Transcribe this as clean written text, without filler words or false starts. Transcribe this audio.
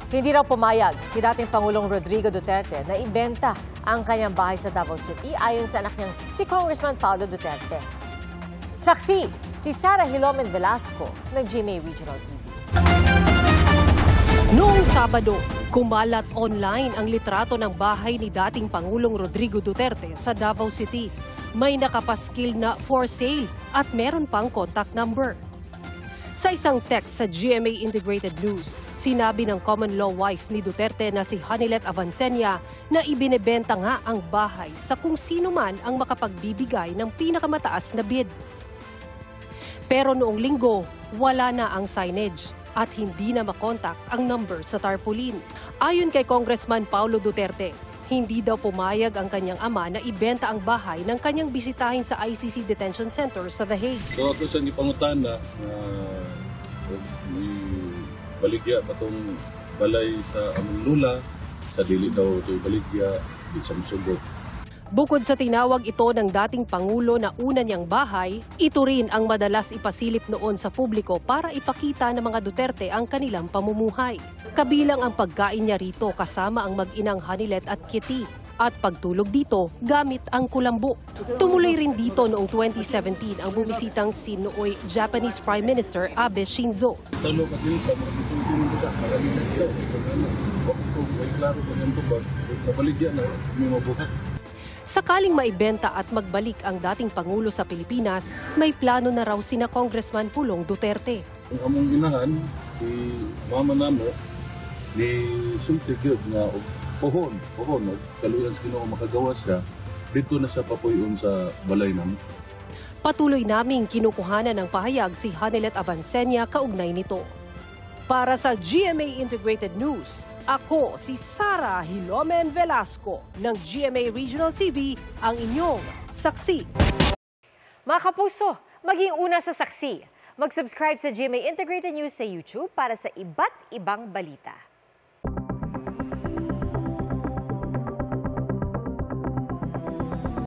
Hindi raw pumayag si dating Pangulong Rodrigo Duterte na ibenta ang kanyang bahay sa Davao City ayon sa anak niyang si Congressman Paulo Duterte. Saksi, si Sara Hilomen Velasco ng GMA Regional TV. Noong Sabado, kumalat online ang litrato ng bahay ni dating Pangulong Rodrigo Duterte sa Davao City. May nakapaskil na for sale at meron pang contact number. Sa isang text sa GMA Integrated News, sinabi ng common law wife ni Duterte na si Hanilet Avancenia na ibinebenta nga ang bahay sa kung sino man ang makapagbibigay ng pinakamataas na bid. Pero noong linggo, wala na ang signage at hindi na makontak ang number sa tarpaulin. Ayon kay Congressman Paulo Duterte, hindi daw pumayag ang kanyang ama na ibenta ang bahay ng kanyang bisitahin sa ICC Detention Center sa The Hague. So ako sa ipangutana may baligya patong balay sa among lula, sa dili daw ito baligya, di sa musugot. Bukod sa tinawag ito ng dating Pangulo na una niyang bahay, ito rin ang madalas ipasilip noon sa publiko para ipakita ng mga Duterte ang kanilang pamumuhay. Kabilang ang pagkain niya rito kasama ang mag-inang Hanilet at Kitty at pagtulog dito gamit ang kulambo. Tumuloy rin dito noong 2017 ang bumisitang si nooy Japanese Prime Minister Abe Shinzo. Talo ka din sa mga musugot nito marami na dito. Kung may klaro ko niyang tubag, mabaligya na may mabuhat. Sakaling maibenta at magbalik ang dating Pangulo sa Pilipinas, may plano na raw sina Congressman Pulong Duterte. Ang among inahan, si mama namo, ni sulti gyud nga pohon, kaluyan sa Ginoo makagawa siya, dito na siya papuyon sa balay namo. Patuloy naming kinukuhanan ng pahayag si Hanilet Avancenia kaugnay nito. Para sa GMA Integrated News, ako si Sara Hilomen Velasco ng GMA Regional TV, ang inyong saksi. Mga kapuso, maging una sa saksi. Mag-subscribe sa GMA Integrated News sa YouTube para sa iba't ibang balita.